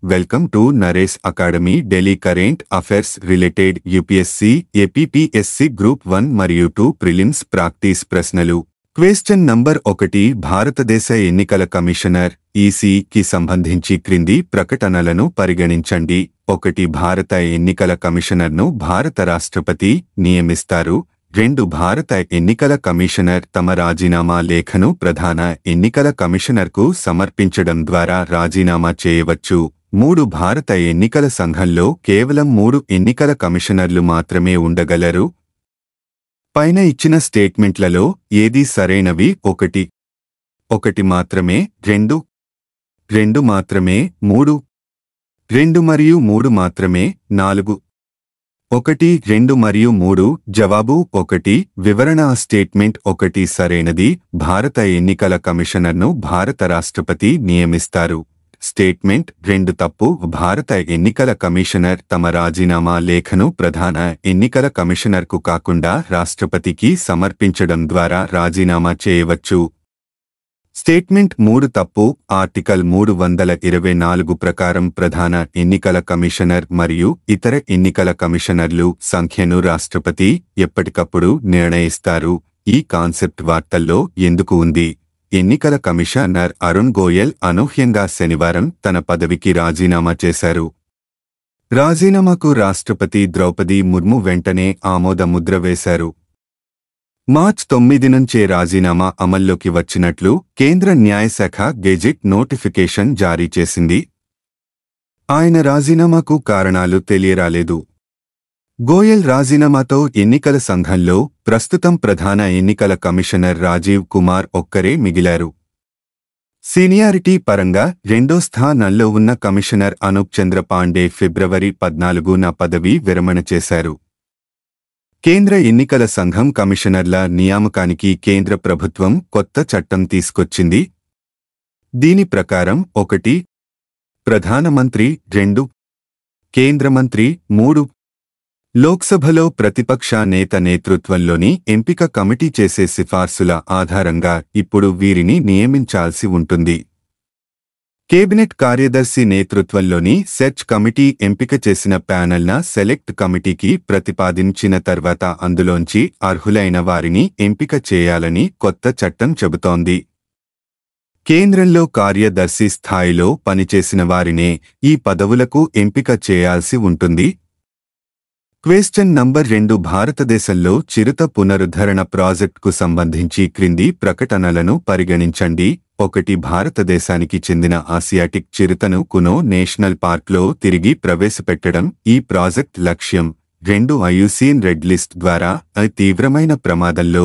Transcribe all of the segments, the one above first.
Welcome to Naresh academy Delhi current affairs related UPSC APPSC group 1 మరియు 2 prelims practice ప్రశ్నలు. Question number 1. భారతదేశ ఎన్నికల commissioner ఈసీకి సంబంధించి క్రింది ప్రకటనలను పరిగణించండి. 1. భారత ఎన్నికల కమిషనర్ను భారత రాష్ట్రపతి నియమిస్తారు. 2. భారత ఎన్నికల కమిషనర్ తమ రాజీనామా లేఖను ప్రధాన ఎన్నికల కమిషనర్కు సమర్పించడం ద్వారా రాజీనామా చేయవచ్చు. 3. భారత ఎన్నికల సంఘంలో కేవలం 3 ఎన్నికల కమిషనర్లు మాత్రమే ఉండగలరు. పైన ఇచ్చిన స్టేట్మెంట్లలో ఏది సరైనవి? 1 మాత్రమే, 2 మాత్రమే, 2 మరియు 3 మాత్రమే, 4 1, 2 మరియు 3. జవాబు 1. వివరణ స్టేట్మెంట్ 1 సరైనది. భారత ఎన్నికల కమిషనర్ను భారత రాష్ట్రపతి నియమిస్తారు. స్టేట్మెంట్ 2 తప్పు. భారత ఎన్నికల కమిషనర్ తమ రాజీనామా లేఖను ప్రధాన ఎన్నికల కమిషనర్కు కాకుండా రాష్ట్రపతికి సమర్పించడం ద్వారా రాజీనామా చేయవచ్చు. స్టేట్మెంట్ 3 తప్పు. ఆర్టికల్ 324 ప్రకారం ప్రధాన ఎన్నికల కమిషనర్ మరియు ఇతర ఎన్నికల కమిషనర్లు సంఖ్యను రాష్ట్రపతి ఎప్పటికప్పుడు నిర్ణయిస్తారు. ఈ కాన్సెప్ట్ వార్తల్లో ఎందుకు ఉంది? ఎన్నికల కమిషనర్ అరుణ్ గోయల్ అనూహ్యంగా శనివారం తన పదవికి రాజీనామా చేశారు. రాజీనామాకు రాష్ట్రపతి ద్రౌపది ముర్ము వెంటనే ఆమోద ముద్ర వేశారు. మార్చి 9 నుంచే రాజీనామా అమల్లోకి వచ్చినట్లు కేంద్ర న్యాయశాఖ గెజిట్ నోటిఫికేషన్ జారీ చేసింది. ఆయన రాజీనామాకు కారణాలు తెలియరాలేదు. గోయల్ రాజీనామాతో ఎన్నికల సంఘంలో ప్రస్తుతం ప్రధాన ఎన్నికల కమిషనర్ రాజీవ్ కుమార్ ఒక్కరే మిగిలారు. సీనియారిటీ పరంగా రెండో స్థానంలో ఉన్న కమిషనర్ అనూప్ చంద్ర పాండే ఫిబ్రవరి 14న పదవీ విరమణ చేశారు. కేంద్ర ఎన్నికల సంఘం కమిషనర్ల నియామకానికి కేంద్ర ప్రభుత్వం కొత్త చట్టం తీసుకొచ్చింది. దీని ప్రకారం 1. ప్రధానమంత్రి, 2. కేంద్ర మంత్రి, 3. లోక్సభలో ప్రతిపక్ష నేత నేతృత్వంలోని ఎంపిక కమిటీ చేసే సిఫార్సుల ఆధారంగా ఇప్పుడు వీరిని నియమించాల్సి ఉంటుంది. కేబినెట్ కార్యదర్శి నేతృత్వంలోని సెర్చ్ కమిటీ ఎంపిక చేసిన ప్యానెల్న సెలెక్ట్ కమిటీకి ప్రతిపాదించిన తర్వాత అందులోంచి అర్హులైన వారిని ఎంపిక చేయాలని కొత్త చట్టం చెబుతోంది. కేంద్రంలో కార్యదర్శి స్థాయిలో పనిచేసిన వారినే ఈ పదవులకు ఎంపిక చేయాల్సి ఉంటుంది. Question number 2. భారతదేశంలో చిరుత పునరుద్ధరణ ప్రాజెక్టుకు సంబంధించి క్రింది ప్రకటనలను పరిగణించండి. 1. భారతదేశానికి చెందిన ఆసియాటిక్ చిరుతను కునో నేషనల్ పార్క్లో తిరిగి ప్రవేశపెట్టడం ఈ ప్రాజెక్ట్ లక్ష్యం. 2. ఐయుసిఎన్ రెడ్ లిస్ట్ ద్వారా తీవ్రమైన ప్రమాదంలో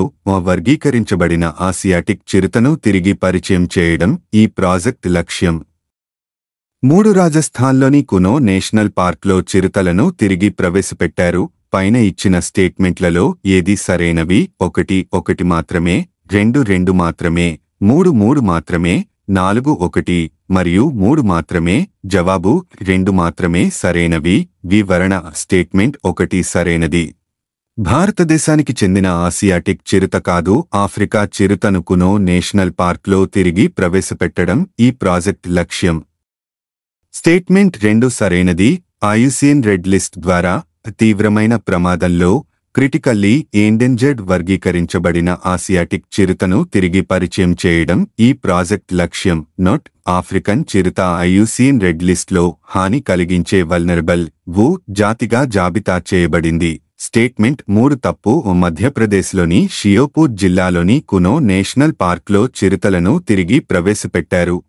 వర్గీకరించబడిన ఆసియాటిక్ చిరుతను తిరిగి పరిచయం చేయడం ఈ ప్రాజెక్ట్ లక్ష్యం. 3. రాజస్థాన్లోని కునో నేషనల్ పార్క్లో చిరుతలను తిరిగి ప్రవేశపెట్టారు. పైన ఇచ్చిన స్టేట్మెంట్లలో ఏది సరైనవి? 1 మాత్రమే, 2 మాత్రమే, 3 మాత్రమే, 4 1 మరియు 3 మాత్రమే. జవాబు 2 మాత్రమే సరైనవి. వివరణ స్టేట్మెంట్ 1 సరైనది. భారతదేశానికి చెందిన ఆసియాటిక్ చిరుత కాదు, ఆఫ్రికా చిరుతను కునో నేషనల్ పార్క్లో తిరిగి ప్రవేశపెట్టడం ఈ ప్రాజెక్ట్ లక్ష్యం. స్టేట్మెంట్ 2 సరైనది. ఐయుసిఎన్ రెడ్ లిస్ట్ ద్వారా తీవ్రమైన ప్రమాదంలో క్రిటికల్లీ ఎండేంజర్డ్ వర్గీకరించబడిన ఆసియాటిక్ చిరుతను తిరిగి పరిచయం చేయడం ఈ ప్రాజెక్ట్ లక్ష్యం. నోట్: ఆఫ్రికన్ చిరుత ఐయుసిఎన్ రెడ్ లిస్ట్లో హాని కలిగించే వల్నరబుల్ జాతిగా జాబితా చేయబడింది. స్టేట్మెంట్ 3 తప్పు. మధ్యప్రదేశ్లోని షియోపూర్ జిల్లాలోని కునో నేషనల్ పార్క్లో చిరుతలను తిరిగి ప్రవేశపెట్టారు.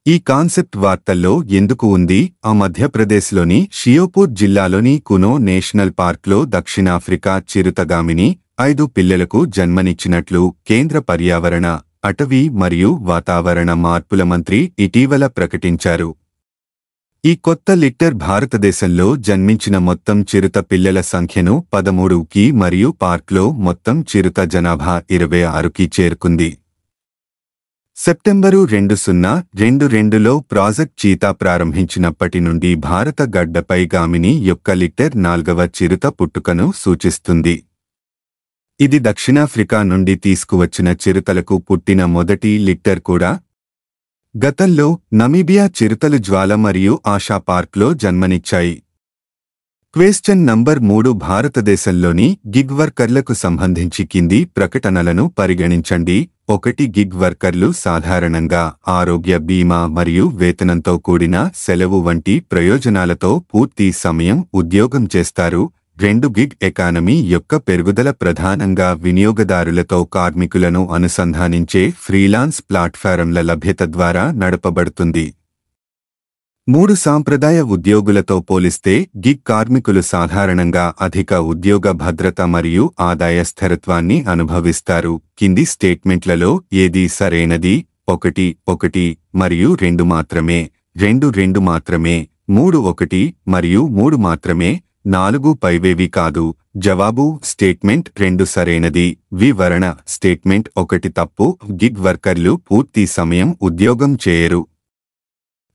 ఈ కాన్సెప్ట్ వార్తల్లో ఎందుకు ఉంది? మధ్యప్రదేశ్లోని షియోపూర్ జిల్లాలోని కునో నేషనల్ పార్క్లో దక్షిణాఫ్రికా చిరుతగామిని 5 పిల్లలకు జన్మనిచ్చినట్లు కేంద్ర పర్యావరణ, అటవీ మరియు వాతావరణ మార్పుల మంత్రి ఇటీవల ప్రకటించారు. ఈ కొత్త లిట్టర్ భారతదేశంలో జన్మించిన మొత్తం చిరుత పిల్లల సంఖ్యను 13కి మరియు పార్క్లో మొత్తం చిరుత జనాభా 26కి చేరుకుంది. సెప్టెంబరు 2022లో ప్రాజెక్ట్ చీతా ప్రారంభించినప్పటి నుండి భారత గడ్డపై గామిని యొక్క లిట్టర్ 4వ చిరుత పుట్టుకను సూచిస్తుంది. ఇది దక్షిణాఫ్రికా నుండి తీసుకువచ్చిన చిరుతలకు పుట్టిన మొదటి లిట్టర్ కూడా. గతంలో నమీబియా చిరుతలు జ్వాల మరియు ఆశా పార్క్లో జన్మనిచ్చాయి. క్వెశ్చన్ నంబర్ 3 భారతదేశంలోని గిగ్ వర్కర్లకు సంబంధించి కింది ప్రకటనలను పరిగణించండి. 1 గిగ్ వర్కర్లు సాధారణంగా ఆరోగ్య బీమా మరియు వేతనంతో కూడిన సెలవు వంటి ప్రయోజనాలతో పూర్తి సమయం ఉద్యోగం చేస్తారు. 2 గిగ్ ఎకానమీ యొక్క పెరుగుదల ప్రధానంగా వినియోగదారులతో కార్మికులను అనుసంధానించే ఫ్రీలాన్స్ ప్లాట్ఫారంల లభ్యత ద్వారా నడపబడుతుంది. 3 సాంప్రదాయ ఉద్యోగులతో పోలిస్తే గిగ్ కార్మికులు సాధారణంగా అధిక ఉద్యోగ భద్రత మరియు ఆదాయ స్థిరత్వాన్ని అనుభవిస్తారు. కింది స్టేట్మెంట్లలో ఏది సరైనది? 1 1 మరియు 2 మాత్రమే, 2 2 మాత్రమే, 3 1 మరియు 3 మాత్రమే, 4 పైవేవి కాదు. జవాబు స్టేట్మెంట్ 2 సరైనది. వివరణ స్టేట్మెంట్ 1 తప్పు. గిగ్ వర్కర్లు పూర్తి సమయం ఉద్యోగం చేయరు.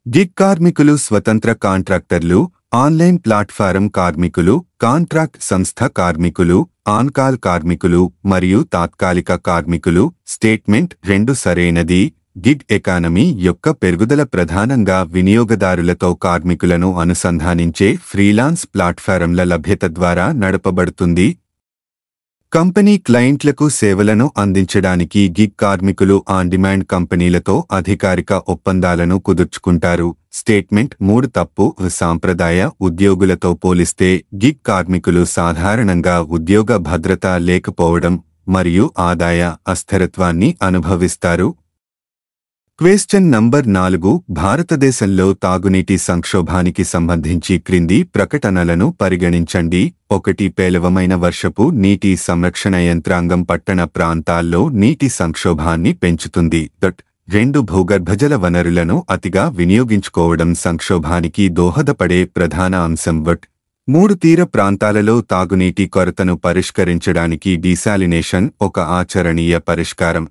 గిగ్ కార్మికులు స్వతంత్ర కాంట్రాక్టర్లు, ఆన్లైన్ ప్లాట్ఫారం కార్మికులు, కాంట్రాక్ట్ సంస్థ కార్మికులు, ఆన్కాల్ కార్మికులు మరియు తాత్కాలిక కార్మికులు. స్టేట్మెంట్ 2 సరైనది. గిగ్ ఎకానమీ యొక్క పెరుగుదల ప్రధానంగా వినియోగదారులతో కార్మికులను అనుసంధానించే ఫ్రీలాన్స్ ప్లాట్ఫారంల లభ్యత ద్వారా నడపబడుతుంది. కంపెనీ క్లయింట్లకు సేవలను అందించడానికి గిగ్ కార్మికులు ఆన్ డిమాండ్ కంపెనీలతో అధికారిక ఒప్పందాలను కుదుర్చుకుంటారు. స్టేట్మెంట్ 3 తప్పు. సాంప్రదాయ ఉద్యోగులతో పోలిస్తే గిగ్ కార్మికులు సాధారణంగా ఉద్యోగ భద్రత లేకపోవడం మరియు ఆదాయ అస్థిరత్వాన్ని అనుభవిస్తారు. క్వెశ్చన్ నంబర్ 4 భారతదేశంలో తాగునీటి సంక్షోభానికి సంబంధించి క్రింది ప్రకటనలను పరిగణించండి. 1 పేలవమైన వర్షపు నీటి సంరక్షణ యంత్రాంగం పట్టణ ప్రాంతాల్లో నీటి సంక్షోభాన్ని పెంచుతుంది. 2 భూగర్భజల వనరులను అతిగా వినియోగించుకోవడం సంక్షోభానికి దోహదపడే ప్రధాన అంశం. 3 తీర ప్రాంతాలలో తాగునీటి కొరతను పరిష్కరించడానికి డీసాలినేషన్ ఒక ఆచరణీయ పరిష్కారం.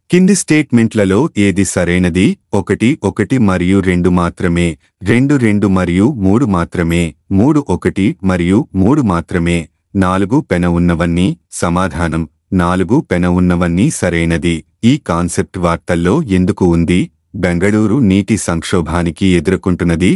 కింది స్టేట్మెంట్లలో ఏది సరైనది? 1 1 మరియు 2 మాత్రమే, 2 2 మరియు 3 మాత్రమే, 3 1 మరియు 3 మాత్రమే, 4 పెన ఉన్నవన్నీ. సమాధానం 4 పెన ఉన్నవన్నీ సరైనది. ఈ కాన్సెప్ట్ వార్తల్లో ఎందుకు ఉంది? బెంగళూరు నీటి సంక్షోభానికి ఎదుర్కొంటున్నది.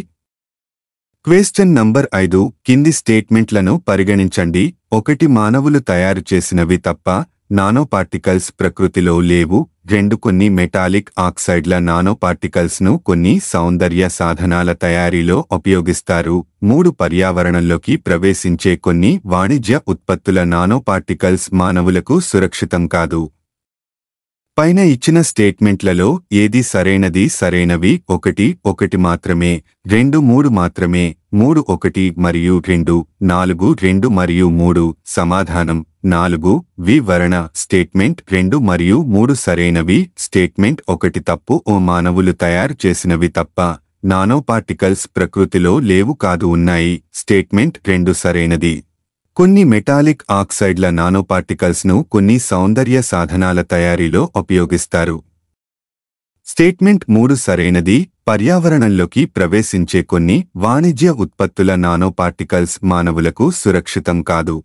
క్వెశ్చన్ నంబర్ 5 కింది స్టేట్మెంట్లను పరిగణించండి. 1 మానవులు తయారు చేసినవి తప్ప నానోపార్టికల్స్ ప్రకృతిలో లేవు. 2 కొన్ని మెటాలిక్ ఆక్సైడ్ల నానోపార్టికల్స్ను కొన్ని సౌందర్య సాధనాల తయారీలో ఉపయోగిస్తారు. 3 పర్యావరణంలోకి ప్రవేశించే కొన్ని వాణిజ్య ఉత్పత్తుల నానోపార్టికల్స్ మానవులకు సురక్షితం కాదు. పైన ఇచ్చిన స్టేట్మెంట్లలో ఏది సరైనది? సరైనవి 1 1 మాత్రమే, 2 3 మాత్రమే, 3 1 మరియు 2, 4 2 మరియు 3. సమాధానం 4. వివరణ స్టేట్మెంట్ 2 మరియు 3 సరైనవి. స్టేట్మెంట్ 1 తప్పు. మానవులు తయారు చేసినవి తప్ప నానోపార్టికల్స్ ప్రకృతిలో లేవు కాదు ఉన్నాయి. స్టేట్మెంట్ 2 సరైనది. కొన్ని మెటాలిక్ ఆక్సైడ్ల నానోపార్టికల్స్ను కొన్ని సౌందర్య సాధనాల తయారీలో ఉపయోగిస్తారు. స్టేట్మెంట్ 3 సరైనది. పర్యావరణంలోకి ప్రవేశించే కొన్ని వాణిజ్య ఉత్పత్తుల నానోపార్టికల్స్ మానవులకు సురక్షితం కాదు.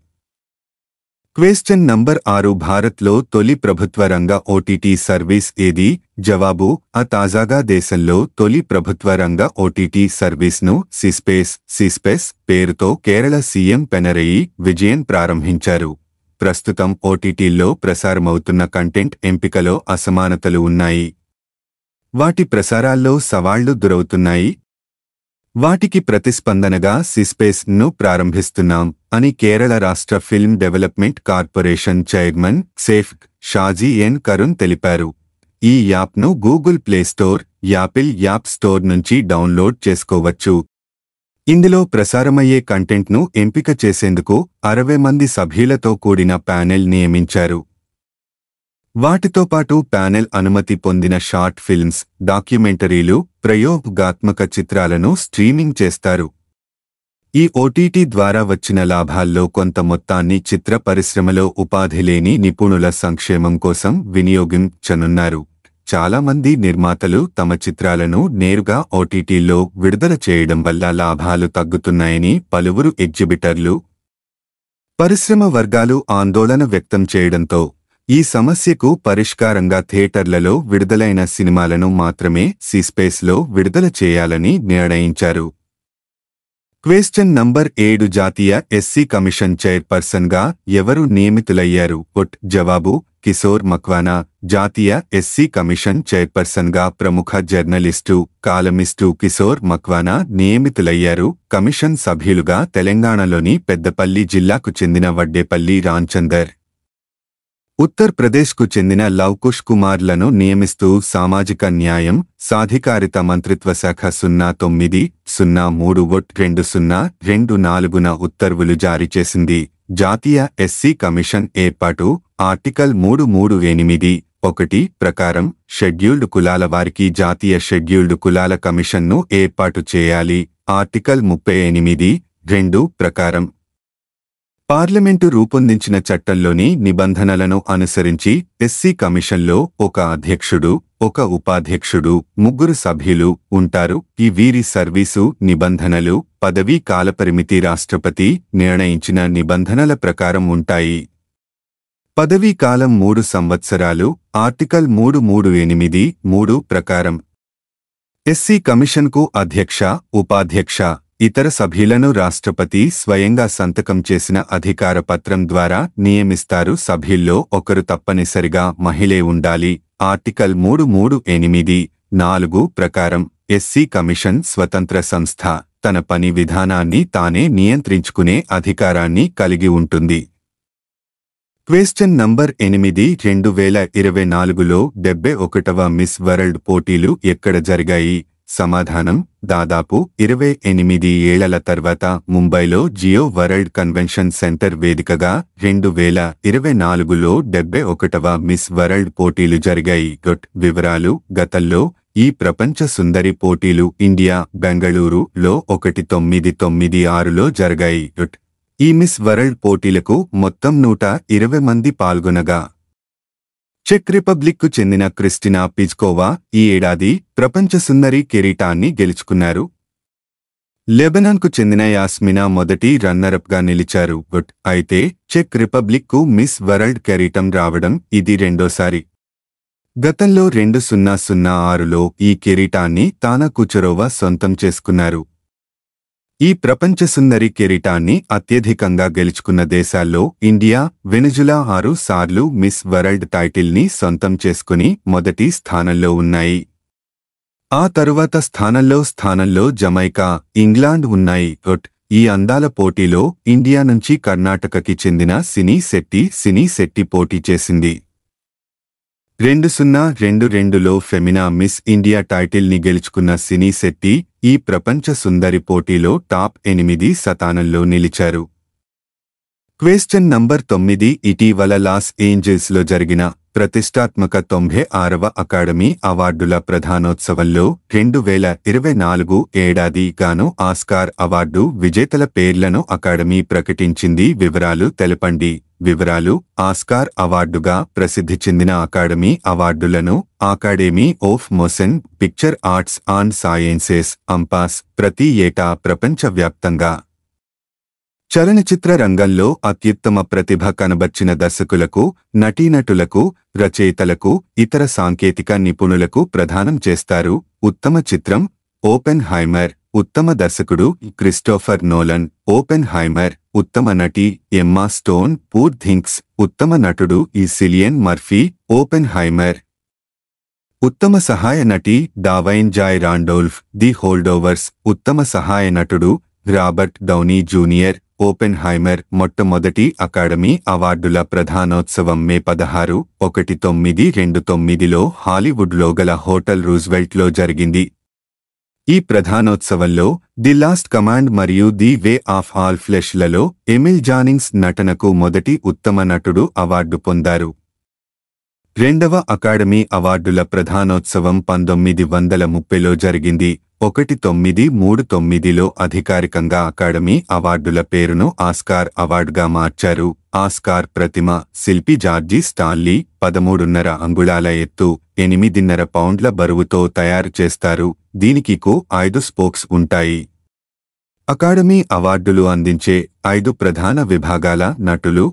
క్వెశ్చన్ నంబర్ 6 భారత్లో తొలి ప్రభుత్వ రంగ ఓటీటీ సర్వీస్ ఏది? జవాబు తాజాగా దేశంలో తొలి ప్రభుత్వ రంగ ఓటీటీ సర్వీస్ను సిస్పేస్ పేరుతో కేరళ సీఎం పినరయి విజయన్ ప్రారంభించారు. ప్రస్తుతం ఓటీటీల్లో ప్రసారమవుతున్న కంటెంట్ ఎంపికలో అసమానతలు ఉన్నాయి. వాటి ప్రసారాల్లో సవాళ్లు దురవుతున్నాయి. వాటికి ప్రతిస్పందనగా సిస్పేస్ను ప్రారంభిస్తున్నాం అని కేరళ రాష్ట్ర ఫిల్మ్ డెవలప్మెంట్ కార్పొరేషన్ చైర్మన్ సేఫ్ షాజీ ఎన్ కరుణ్ తెలిపారు. ఈ యాప్ను Google Play Store, Apple app store నుంచి డౌన్లోడ్ చేసుకోవచ్చు. ఇందులో ప్రసారమయ్యే కంటెంట్ను ఎంపిక చేసేందుకు 60 మంది సభ్యులతో కూడిన ప్యానెల్ నియమించారు. వాటితో పాటు ప్యానెల్ అనుమతి పొందిన షార్ట్ ఫిల్మ్స్, డాక్యుమెంటరీలు, ప్రయోగాత్మక చిత్రాలను స్ట్రీమింగ్ చేస్తారు. ఈ ఓటీటీ ద్వారా వచ్చిన లాభాల్లో కొంత మొత్తాన్ని చిత్ర పరిశ్రమలో ఉపాధి లేని నిపుణుల సంక్షేమం కోసం వినియోగించనున్నారు. చాలామంది నిర్మాతలు తమ చిత్రాలను నేరుగా ఓటీటీల్లో విడుదల చేయడం వల్ల లాభాలు తగ్గుతున్నాయని పలువురు ఎగ్జిబిటర్లు, పరిశ్రమ వర్గాలు ఆందోళన వ్యక్తం చేయడంతో ఈ సమస్యకు పరిష్కారంగా థియేటర్లలో విడుదలైన సినిమాలను మాత్రమే సిస్పేస్లో విడుదల చేయాలని నిర్ణయించారు. క్వశ్చన్ నంబర్ 7 జాతీయ ఎస్సీ కమిషన్ చైర్పర్సన్గా ఎవరు నియమితులయ్యారు? జవాబు కిశోర్ మక్వానా. జాతీయ ఎస్సీ కమిషన్ చైర్పర్సన్గా ప్రముఖ జర్నలిస్టు, కాలమిస్టు కిశోర్ మక్వానా నియమితులయ్యారు. కమిషన్ సభ్యులుగా తెలంగాణలోని పెద్దపల్లి జిల్లాకు చెందిన వడ్డేపల్లి రాంచందర్, ఉత్తరప్రదేశ్కు చెందిన లవకుష్ కుమార్లను నియమిస్తూ సామాజిక న్యాయం, సాధికారిత మంత్రిత్వ శాఖ 09-03/2024న ఉత్తర్వులు జారీ చేసింది. జాతీయ ఎస్సీ కమిషన్ ఏర్పాటు ఆర్టికల్ 338(1) ప్రకారం షెడ్యూల్డ్ కులాల వారికి జాతీయ షెడ్యూల్డ్ కులాల కమిషన్ను ఏర్పాటు చేయాలి. ఆర్టికల్ 38(2) ప్రకారం పార్లమెంటు రూపొందించిన చట్టంలోని నిబంధనలను అనుసరించి ఎస్సీ కమిషన్లో ఒక అధ్యక్షుడు, ఒక ఉపాధ్యక్షుడు, 3 సభ్యులు ఉంటారు. ఈ వీరి సర్వీసు నిబంధనలు, పదవీ కాలపరిమితి రాష్ట్రపతి నిర్ణయించిన నిబంధనల ప్రకారం ఉంటాయి. పదవీ కాలం 3 సంవత్సరాలు. ఆర్టికల్ 338(3) ప్రకారం ఎస్సీ కమిషన్కు అధ్యక్ష, ఉపాధ్యక్ష, ఇతర సభ్యులను రాష్ట్రపతి స్వయంగా సంతకం చేసిన అధికార పత్రం ద్వారా నియమిస్తారు. సభ్యుల్లో ఒకరు తప్పనిసరిగా మహిళే ఉండాలి. ఆర్టికల్ 338(4) ప్రకారం ఎస్సీ కమిషన్ స్వతంత్ర సంస్థ, తన పని విధానాన్ని తానే నియంత్రించుకునే అధికారాన్ని కలిగి ఉంటుంది. క్వశ్చన్ నంబర్ 8 2024లో 71వ మిస్ వరల్డ్ పోటీలు ఎక్కడ జరిగాయి? సమాధానం దాదాపు 28 ఏళ్ల తర్వాత ముంబైలో జియో వరల్డ్ కన్వెన్షన్ సెంటర్ వేదికగా 2024లో 71వ మిస్ వరల్డ్ పోటీలు జరిగాయి. వివరాలు: గతంలో ఈ ప్రపంచ సుందరి పోటీలు ఇండియా, బెంగళూరులో 1996లో జరిగాయి. ఈ మిస్ వరల్డ్ పోటీలకు మొత్తం 120 మంది పాల్గొనగా చెక్ రిపబ్లిక్కు చెందిన క్రిస్టినా పిజ్కోవా ఈ ఏడాది ప్రపంచ సుందరి కిరీటాన్ని గెలుచుకున్నారు. లెబనాన్కు చెందిన యాస్మినా మొదటి రన్నరప్గా నిలిచారు. అయితే చెక్ రిపబ్లిక్కు మిస్ వరల్డ్ కిరీటం రావడం ఇది రెండోసారి. గతంలో 2006లో ఈ కిరీటాన్ని తానా కుచరోవా సొంతం చేసుకున్నారు. ఈ ప్రపంచ సుందరి కిరీటాన్ని అత్యధికంగా గెలుచుకున్న దేశాల్లో ఇండియా, వెనుజులా 6 సార్లు మిస్ వరల్డ్ టైటిల్ని సొంతం చేసుకుని మొదటి స్థానంలో ఉన్నాయి. ఆ తరువాత స్థానంలో జమైకా, ఇంగ్లాండ్ ఉన్నాయి. ఈ అందాల పోటీలో ఇండియా నుంచి కర్ణాటకకి చెందిన సినీ శెట్టి పోటీ చేసింది. 2022లో ఫెమినా మిస్ ఇండియా టైటిల్ని గెలుచుకున్న సినీ శెట్టి ఈ ప్రపంచ సుందరి పోటీలో టాప్ 8 స్థానంలో నిలిచారు. క్వశ్చన్ నంబర్ 9 ఇటీవల లాస్ ఏంజల్స్లో జరిగిన ప్రతిష్టాత్మక 96వ అకాడమీ అవార్డుల ప్రధానోత్సవంలో 2024 ఏడాది గాను ఆస్కార్ అవార్డు విజేతల పేర్లను అకాడమీ ప్రకటించింది. వివరాలు తెలపండి. వివరాలు: ఆస్కార్ అవార్డుగా ప్రసిద్ధి చెందిన అకాడమీ అవార్డులను Academy of Motion Picture Arts and Sciences AMPAS ప్రతి ఏటా ప్రపంచవ్యాప్తంగా చలనచిత్ర రంగంలో అత్యుత్తమ ప్రతిభ కనబర్చిన దర్శకులకు, నటీనటులకు, రచయితలకు, ఇతర సాంకేతిక నిపుణులకు ప్రదానం చేస్తారు. ఉత్తమ చిత్రం ఓపెన్ హైమర్, ఉత్తమ దర్శకుడు క్రిస్టోఫర్ నోలన్, ఓపెన్ హైమర్, ఉత్తమ నటి ఎమ్మా స్టోన్, పూర్ థింగ్స్, ఉత్తమ నటుడు సిలియన్ మర్ఫీ, ఓపెన్ హైమర్, ఉత్తమ సహాయ నటి డావైన్ జాయ్ రాండోల్ఫ్, ది హోల్డోవర్స్, ఉత్తమ సహాయ నటుడు రాబర్ట్ డౌనీ జూనియర్, ఓపెన్ హైమర్. మొట్టమొదటి అకాడమీ అవార్డుల ప్రధానోత్సవం మే 16, 1929లో హాలీవుడ్లో గల హోటల్ రూజ్వెల్ట్లో జరిగింది. ఈ ప్రధానోత్సవంలో ది లాస్ట్ కమాండ్ మరియు ది వే ఆఫ్ ఆల్ ఫ్లెష్లలో ఎమిల్ జానింగ్స్ నటనకు మొదటి ఉత్తమ నటుడు అవార్డు పొందారు. రెండవ అకాడమీ అవార్డుల ప్రధానోత్సవం 1930లో జరిగింది. 1939లో అధికారికంగా అకాడమీ అవార్డుల పేరును ఆస్కార్ అవార్డుగా మార్చారు. ఆస్కార్ ప్రతిమ శిల్పి జార్జి స్టాన్లీ 13.5 అంగుళాల ఎత్తు, 8.5 పౌండ్ల బరువుతో తయారు చేస్తారు. దీనికి 5 స్పోక్స్ ఉంటాయి. అకాడమీ అవార్డులు అందించే 5 ప్రధాన విభాగాల నటులు,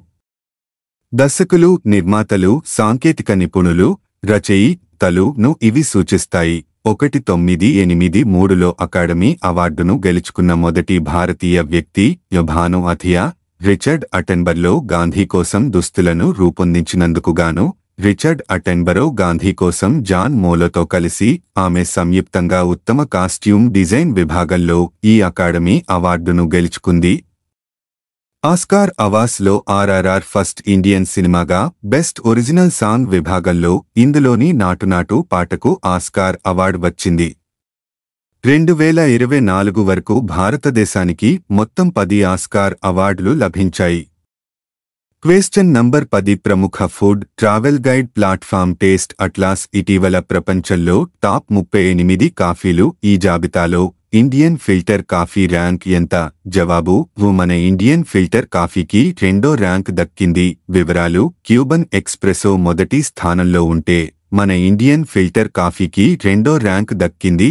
దర్శకులు, నిర్మాతలు, సాంకేతిక నిపుణులు, రచయితలు ఇవి సూచిస్తాయి. 1983లో అకాడమీ అవార్డును గెలుచుకున్న మొదటి భారతీయ వ్యక్తి భాను అథియా. రిచర్డ్ అటెన్బరో గాంధీ కోసం దుస్తులను రూపొందించినందుకుగాను రిచర్డ్ అటెన్బరో గాంధీ కోసం జాన్ మోలోతో కలిసి ఆమె సంయుక్తంగా ఉత్తమ కాస్ట్యూమ్ డిజైన్ విభాగంలో ఈ అకాడమీ అవార్డును గెలుచుకుంది. ఆస్కార్ అవార్డ్స్లో ఆర్ఆర్ఆర్ ఫస్ట్ ఇండియన్ సినిమాగా బెస్ట్ ఒరిజినల్ సాంగ్ విభాగంలో ఇందులోని నాటు నాటు పాటకు ఆస్కార్ అవార్డు వచ్చింది. 2024 వరకు భారతదేశానికి మొత్తం 10 ఆస్కార్ అవార్డులు లభించాయి. క్వశ్చన్ నంబర్ 10 ప్రముఖ food travel guide platform taste atlas ఇటీవల ప్రపంచంలో టాప్ 38 కాఫీలు. ఈ జాబితాలో ఇండియన్ ఫిల్టర్ కాఫీ ర్యాంక్ ఎంత? జవాబు: మన ఇండియన్ ఫిల్టర్ కాఫీకి 2వ ర్యాంక్ దక్కింది. వివరాలు: క్యూబన్ ఎక్స్ప్రెసో మొదటి స్థానంలో ఉంటే మన ఇండియన్ ఫిల్టర్ కాఫీకి 2వ ర్యాంక్ దక్కింది.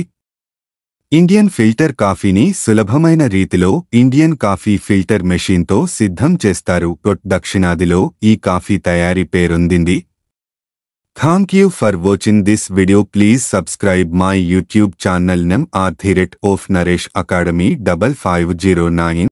ఇండియన్ ఫిల్టర్ కాఫీని సులభమైన రీతిలో ఇండియన్ కాఫీ ఫిల్టర్ మెషీన్తో సిద్ధం చేస్తారు. దక్షిణాదిలో ఈ కాఫీ తయారీ పేరొందింది. Thank you for watching this video. Please subscribe my YouTube channel name @Naresh Academy 5509.